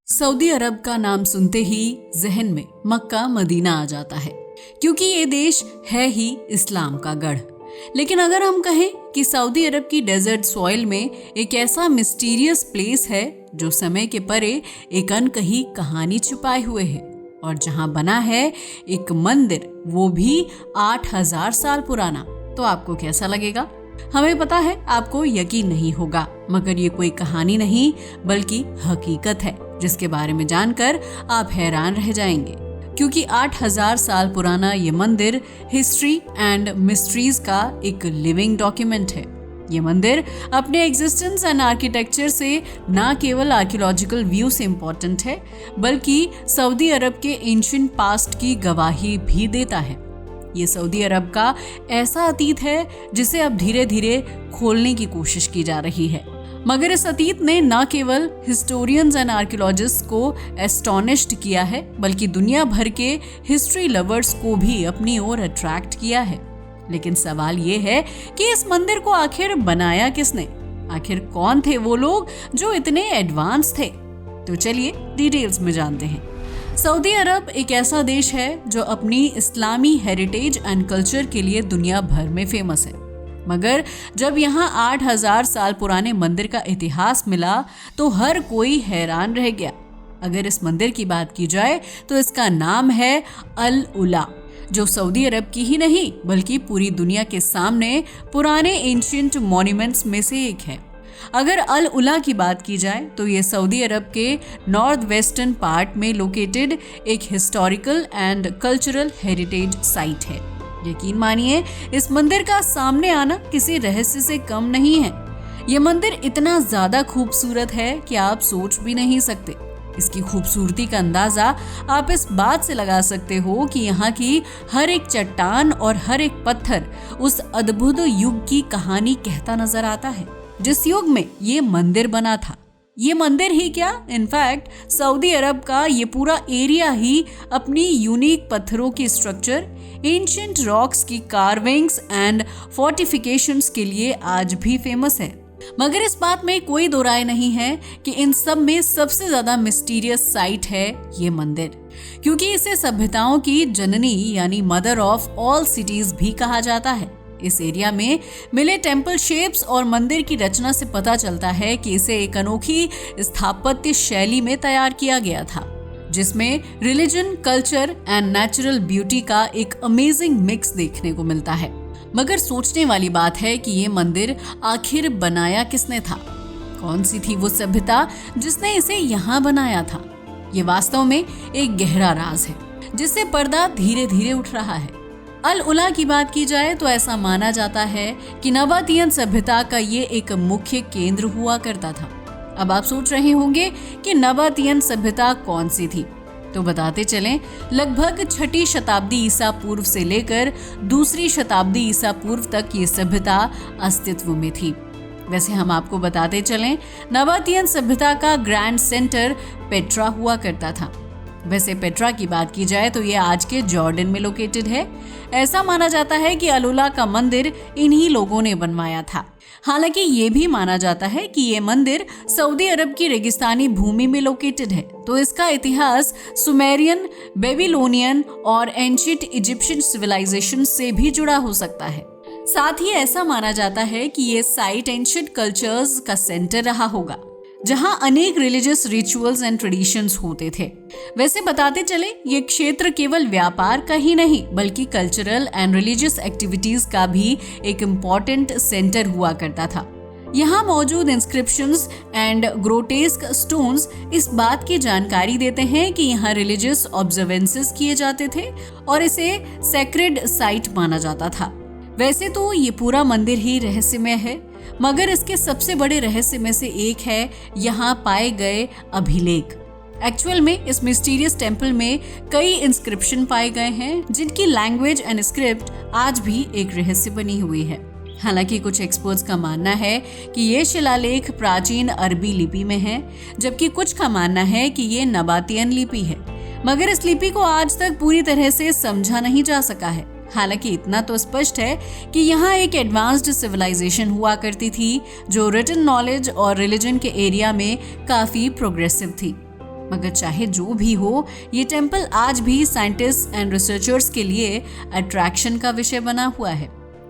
Saudi अरब का नाम सुनते ही जहन में मक्का मदीना आ जाता है, क्योंकि ये देश है ही इस्लाम का गढ़। लेकिन अगर हम कहें कि सऊदी अरब की डेजर्ट सॉइल में एक ऐसा मिस्टीरियस प्लेस है जो समय के परे एक अनकही कहानी छुपाए हुए है और जहां बना है एक मंदिर, वो भी 8000 साल पुराना, तो आपको कैसा लगेगा? हमें पता है आपको यकीन नहीं होगा, मगर ये कोई कहानी नहीं बल्कि हकीकत है जिसके बारे में जानकर आप हैरान रह जाएंगे। क्योंकि 8000 साल पुराना ये मंदिर हिस्ट्री एंड मिस्ट्रीज का एक लिविंग डॉक्यूमेंट है। ये मंदिर अपने एग्जिस्टेंस एंड आर्किटेक्चर से ना केवल आर्कियोलॉजिकल व्यू से इम्पोर्टेंट है, बल्कि सऊदी अरब के एंशिएंट पास्ट की गवाही भी देता है। ये सऊदी अरब का ऐसा अतीत है जिसे अब धीरे धीरे खोलने की कोशिश की जा रही है। मगर इस अतीत ने न केवल हिस्टोरियंस एंड आर्कियोलॉजिस्ट को एस्टोनिश्ड किया है, बल्कि दुनिया भर के हिस्ट्री लवर्स को भी अपनी ओर अट्रैक्ट किया है। लेकिन सवाल ये है कि इस मंदिर को आखिर बनाया किसने? आखिर कौन थे वो लोग जो इतने एडवांस थे? तो चलिए डिटेल्स में जानते हैं। सऊदी अरब एक ऐसा देश है जो अपनी इस्लामी हेरिटेज एंड कल्चर के लिए दुनिया भर में फेमस है। मगर जब यहाँ 8000 साल पुराने मंदिर का इतिहास मिला तो हर कोई हैरान रह गया। अगर इस मंदिर की बात की जाए तो इसका नाम है अल उला, जो सऊदी अरब की ही नहीं बल्कि पूरी दुनिया के सामने पुराने एंशिएंट मॉन्यूमेंट्स में से एक है। अगर अल उला की बात की जाए तो ये सऊदी अरब के नॉर्थ वेस्टर्न पार्ट में लोकेटेड एक historical and cultural heritage site है। यकीन मानिए, इस मंदिर का सामने आना किसी रहस्य से कम नहीं है। ये मंदिर इतना ज्यादा खूबसूरत है कि आप सोच भी नहीं सकते। इसकी खूबसूरती का अंदाजा आप इस बात से लगा सकते हो कि यहाँ की हर एक चट्टान और हर एक पत्थर उस अद्भुत युग की कहानी कहता नजर आता है जिस युग में ये मंदिर बना था। ये मंदिर ही क्या, इनफैक्ट सऊदी अरब का ये पूरा एरिया ही अपनी यूनिक पत्थरों की स्ट्रक्चर, एंशिएंट रॉक्स की कार्विंग्स एंड फोर्टिफिकेशंस के लिए आज भी फेमस है। मगर इस बात में कोई दो राय नहीं है कि इन सब में सबसे ज्यादा मिस्टीरियस साइट है ये मंदिर, क्योंकि इसे सभ्यताओं की जननी यानी मदर ऑफ ऑल सिटीज भी कहा जाता है। इस एरिया में मिले टेम्पल शेप्स और मंदिर की रचना से पता चलता है कि इसे एक अनोखी स्थापत्य शैली में तैयार किया गया था, जिसमें religion, culture and natural beauty का एक अमेजिंग मिक्स देखने को मिलता है। मगर सोचने वाली बात है कि ये मंदिर आखिर बनाया किसने था? कौन सी थी वो सभ्यता जिसने इसे यहाँ बनाया था? ये वास्तव में एक गहरा राज है जिससे पर्दा धीरे धीरे उठ रहा है। अल उला की बात की जाए तो ऐसा माना जाता है कि नबातियन सभ्यता का ये एक मुख्य केंद्र हुआ करता था। अब आप सोच रहे होंगे कि नबातियन सभ्यता कौन सी थी, तो बताते चलें। लगभग 6ठी शताब्दी ईसा पूर्व से लेकर 2री शताब्दी ईसा पूर्व तक ये सभ्यता अस्तित्व में थी। वैसे हम आपको बताते चलें, नबातियन सभ्यता का ग्रैंड सेंटर पेट्रा हुआ करता था। वैसे पेट्रा की बात की जाए तो ये आज के जॉर्डन में लोकेटेड है। ऐसा माना जाता है कि अल उला का मंदिर इन्हीं लोगों ने बनवाया था। हालांकि ये भी माना जाता है कि ये मंदिर सऊदी अरब की रेगिस्तानी भूमि में लोकेटेड है, तो इसका इतिहास सुमेरियन, बेबीलोनियन और एंशिएंट इजिप्शियन सिविलाइजेशन से भी जुड़ा हो सकता है। साथ ही ऐसा माना जाता है कि ये साइट एंशिएंट कल्चर्स का सेंटर रहा होगा, जहां अनेक रिलीजियस रिचुअल्स एंड ट्रेडिशंस होते थे। वैसे बताते चले, ये क्षेत्र केवल व्यापार का ही नहीं बल्कि कल्चरल एंड रिलीजियस एक्टिविटीज का भी एक इम्पोर्टेंट सेंटर हुआ करता था। यहाँ मौजूद इंस्क्रिप्शंस एंड ग्रोटेस्क स्टोन्स इस बात की जानकारी देते हैं कि यहाँ रिलीजियस ऑब्जर्वेंसेस किए जाते थे और इसे सेक्रेड साइट माना जाता था। वैसे तो ये पूरा मंदिर ही रहस्यमय है, मगर इसके सबसे बड़े रहस्य में से एक है यहाँ पाए गए अभिलेख। एक्चुअल में इस मिस्टीरियस टेम्पल में कई इंस्क्रिप्शन पाए गए हैं जिनकी लैंग्वेज एंड स्क्रिप्ट आज भी एक रहस्य बनी हुई है। हालांकि कुछ एक्सपर्ट्स का मानना है कि ये शिलालेख प्राचीन अरबी लिपि में है, जबकि कुछ का मानना है कि ये नबातियन लिपि है। मगर इस लिपि को आज तक पूरी तरह से समझा नहीं जा सका है। हालांकि इतना तो स्पष्ट है कि यहाँ एक एडवांस्ड सिविलाइजेशन हुआ करती थी जो रिटन नॉलेज और रिलीजन के एरिया में काफी प्रोग्रेसिव थी। मगर चाहे जो भी हो, ये टेम्पल आज भी साइंटिस्ट एंड रिसर्चर्स के लिए अट्रैक्शन का विषय बना हुआ है।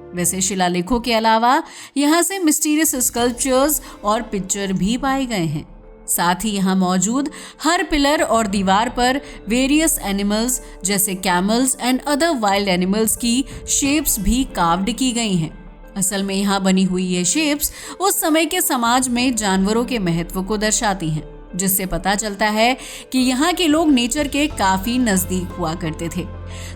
वैसे शिलालेखों के अलावा यहाँ से मिस्टीरियस स्कल्पचर्स और पिक्चर भी पाए गए हैं। साथ ही यहाँ मौजूद हर पिलर और दीवार पर वेरियस एनिमल्स जैसे camels and other wild animals की शेप्स भी कार्व्ड की गई हैं। असल में यहाँ बनी हुई ये शेप्स उस समय के समाज में जानवरों के महत्व को दर्शाती हैं, जिससे पता चलता है कि यहाँ के लोग नेचर के काफी नजदीक हुआ करते थे।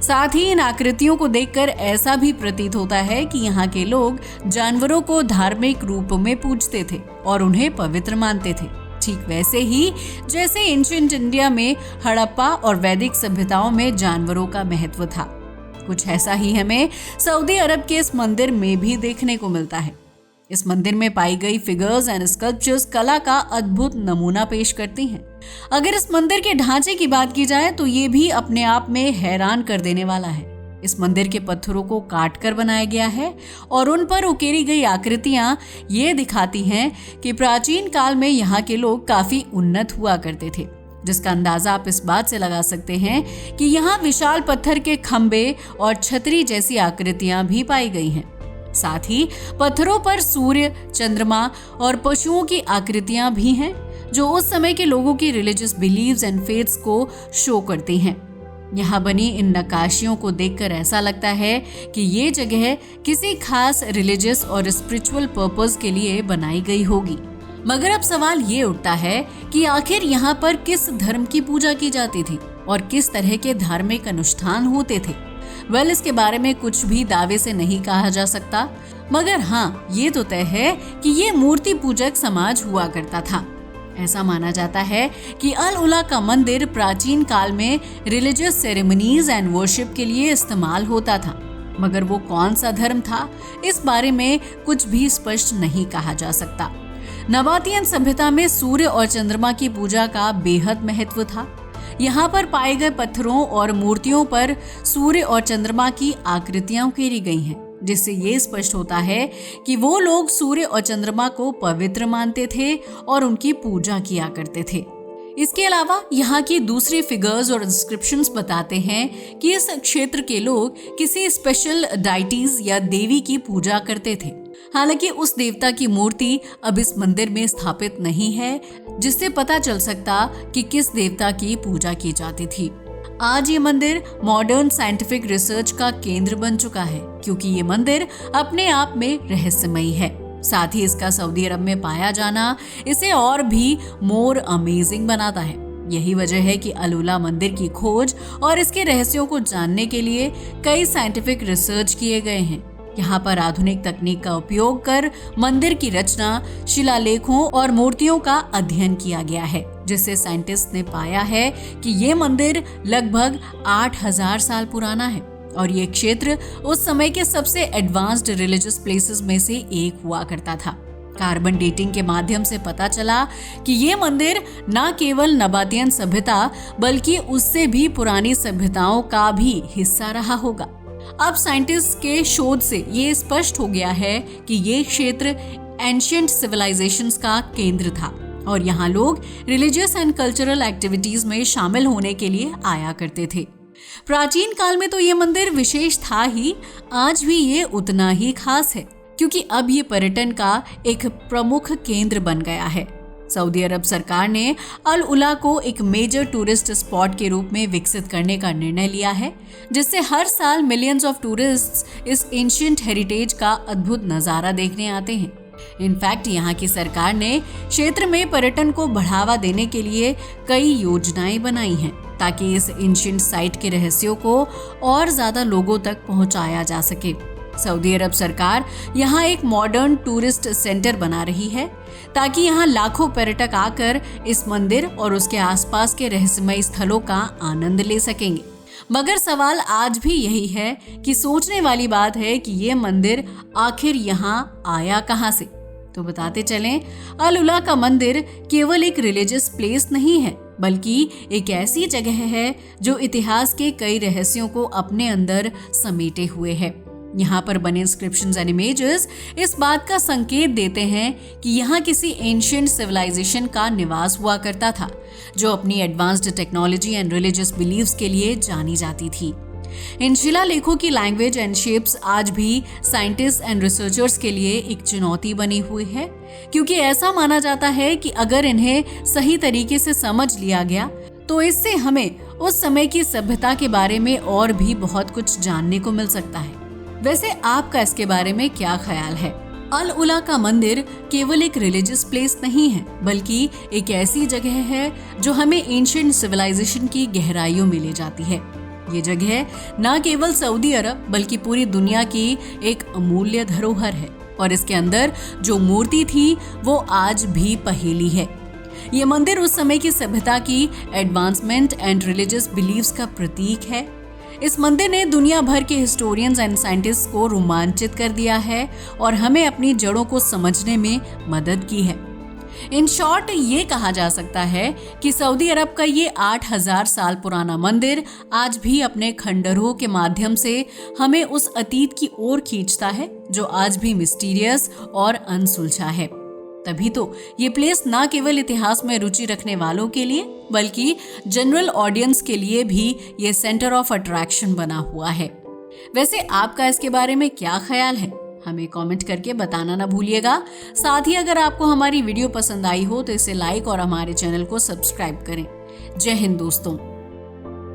साथ ही इन आकृतियों को देखकर ऐसा भी प्रतीत होता है कि यहाँ के लोग जानवरों को धार्मिक रूप में पूजते थे और उन्हें पवित्र मानते थे, ठीक वैसे ही जैसे एंशिएंट इंडिया में हड़प्पा और वैदिक सभ्यताओं में जानवरों का महत्व था। कुछ ऐसा ही हमें सऊदी अरब के इस मंदिर में भी देखने को मिलता है। इस मंदिर में पाई गई फिगर्स एंड स्कल्पचर्स कला का अद्भुत नमूना पेश करती हैं। अगर इस मंदिर के ढांचे की बात की जाए तो ये भी अपने आप में हैरान कर देने वाला है। इस मंदिर के पत्थरों को काट कर बनाया गया है और उन पर उकेरी गई आकृतियां ये दिखाती हैं कि प्राचीन काल में यहाँ के लोग काफी उन्नत हुआ करते थे, जिसका अंदाजा आप इस बात से लगा सकते हैं कि यहाँ विशाल पत्थर के खंबे और छतरी जैसी आकृतियां भी पाई गई हैं। साथ ही पत्थरों पर सूर्य, चंद्रमा और पशुओं की आकृतियां भी हैं, जो उस समय के लोगों की रिलीजियस बिलीव्स एंड फेथ्स को शो करती हैं। यहाँ बनी इन नक्काशियों को देखकर ऐसा लगता है कि ये जगह किसी खास रिलीजियस और स्पिरिचुअल पर्पस के लिए बनाई गई होगी। मगर अब सवाल ये उठता है कि आखिर यहाँ पर किस धर्म की पूजा की जाती थी और किस तरह के धार्मिक अनुष्ठान होते थे। इसके बारे में कुछ भी दावे से नहीं कहा जा सकता, मगर हाँ, ये तो तय है कि ये मूर्ति पूजक समाज हुआ करता था। ऐसा माना जाता है कि अल उला का मंदिर प्राचीन काल में रिलीजियस सेरेमनीज एंड वर्शिप के लिए इस्तेमाल होता था, मगर वो कौन सा धर्म था, इस बारे में कुछ भी स्पष्ट नहीं कहा जा सकता। नबातियन सभ्यता में सूर्य और चंद्रमा की पूजा का बेहद महत्व था। यहाँ पर पाए गए पत्थरों और मूर्तियों पर सूर्य और चंद्रमा की आकृतियां उकेरी गई हैं, जिससे ये स्पष्ट होता है कि वो लोग सूर्य और चंद्रमा को पवित्र मानते थे और उनकी पूजा किया करते थे। इसके अलावा यहाँ की दूसरी फिगर्स और इंस्क्रिप्शंस बताते हैं कि इस क्षेत्र के लोग किसी स्पेशल डाइटीज या देवी की पूजा करते थे। हालांकि उस देवता की मूर्ति अब इस मंदिर में स्थापित नहीं है, जिससे पता चल सकता कि किस देवता की पूजा की जाती थी। आज ये मंदिर मॉडर्न साइंटिफिक रिसर्च का केंद्र बन चुका है, क्योंकि ये मंदिर अपने आप में रहस्यमयी है। साथ ही इसका सऊदी अरब में पाया जाना इसे और भी मोर अमेजिंग बनाता है। यही वजह है कि अल उला मंदिर की खोज और इसके रहस्यों को जानने के लिए कई साइंटिफिक रिसर्च किए गए हैं। यहाँ पर आधुनिक तकनीक का उपयोग कर मंदिर की रचना, शिलालेखों और मूर्तियों का अध्ययन किया गया है, जिससे साइंटिस्ट ने पाया है कि ये मंदिर लगभग 8000 साल पुराना है और ये क्षेत्र उस समय के सबसे एडवांस्ड रिलीजियस प्लेसेस में से एक हुआ करता था। कार्बन डेटिंग के माध्यम से पता चला कि ये मंदिर न केवल नबातियन सभ्यता बल्कि उससे भी पुरानी सभ्यताओं का भी हिस्सा रहा होगा। अब साइंटिस्ट के शोध से ये स्पष्ट हो गया है कि ये क्षेत्र एंशिएंट सिविलाइजेशंस का केंद्र था और यहाँ लोग रिलीजियस एंड कल्चरल एक्टिविटीज में शामिल होने के लिए आया करते थे। प्राचीन काल में तो ये मंदिर विशेष था ही, आज भी ये उतना ही खास है, क्योंकि अब ये पर्यटन का एक प्रमुख केंद्र बन गया है। सऊदी अरब सरकार ने अल उला को एक मेजर टूरिस्ट स्पॉट के रूप में विकसित करने का निर्णय लिया है, जिससे हर साल मिलियंस ऑफ टूरिस्ट्स इस एंशिएंट हेरिटेज का अद्भुत नजारा देखने आते हैं। इनफैक्ट यहाँ की सरकार ने क्षेत्र में पर्यटन को बढ़ावा देने के लिए कई योजनाएं बनाई हैं, ताकि इस एंशिएंट साइट के रहस्यों को और ज्यादा लोगों तक पहुंचाया जा सके। सऊदी अरब सरकार यहाँ एक मॉडर्न टूरिस्ट सेंटर बना रही है, ताकि यहाँ लाखों पर्यटक आकर इस मंदिर और उसके आसपास के रहस्यमय स्थलों का आनंद ले सकेंगे। मगर सवाल आज भी यही है कि सोचने वाली बात है कि ये मंदिर आखिर यहाँ आया कहाँ से। तो बताते चलें, अल उला का मंदिर केवल एक रिलीजियस प्लेस नहीं है, बल्कि एक ऐसी जगह है जो इतिहास के कई रहस्यों को अपने अंदर समेटे हुए है। यहाँ पर बने इंस्क्रिप्शंस एंड इमेजेस इस बात का संकेत देते हैं कि यहाँ किसी एंशिएंट सिविलाइजेशन का निवास हुआ करता था, जो अपनी advanced technology and religious beliefs के लिए जानी जाती थी। इन शिलालेखों की लैंग्वेज एंड शेप्स आज भी साइंटिस्ट एंड रिसर्चर्स के लिए एक चुनौती बनी हुई है, क्योंकि ऐसा माना जाता है कि अगर इन्हें सही तरीके से समझ लिया गया तो इससे हमें उस समय की सभ्यता के बारे में और भी बहुत कुछ जानने को मिल सकता है। वैसे आपका इसके बारे में क्या ख्याल है? अल उला का मंदिर केवल एक रिलीजियस प्लेस नहीं है, बल्कि एक ऐसी जगह है जो हमें एंशिएंट सिविलाइजेशन की गहराइयों में ले जाती है। ये जगह न केवल सऊदी अरब बल्कि पूरी दुनिया की एक अमूल्य धरोहर है, और इसके अंदर जो मूर्ति थी वो आज भी पहेली है। ये मंदिर उस समय की सभ्यता की एडवांसमेंट एंड रिलीजियस बिलीव्स का प्रतीक है। इस मंदिर ने दुनिया भर के हिस्टोरियंस एंड साइंटिस्ट को रोमांचित कर दिया है और हमें अपनी जड़ों को समझने में मदद की है। इन शॉर्ट ये कहा जा सकता है कि सऊदी अरब का ये 8000 साल पुराना मंदिर आज भी अपने खंडहरों के माध्यम से हमें उस अतीत की ओर खींचता है जो आज भी मिस्टीरियस और अनसुलझा है। तभी तो ये प्लेस ना केवल इतिहास में रुचि रखने वालों के लिए बल्कि जनरल ऑडियंस के लिए भी ये सेंटर ऑफ अट्रैक्शन बना हुआ है। वैसे आपका इसके बारे में क्या ख्याल है? हमें कमेंट करके बताना ना भूलिएगा। साथ ही अगर आपको हमारी वीडियो पसंद आई हो तो इसे लाइक और हमारे चैनल को सब्सक्राइब करें। जय हिंद दोस्तों।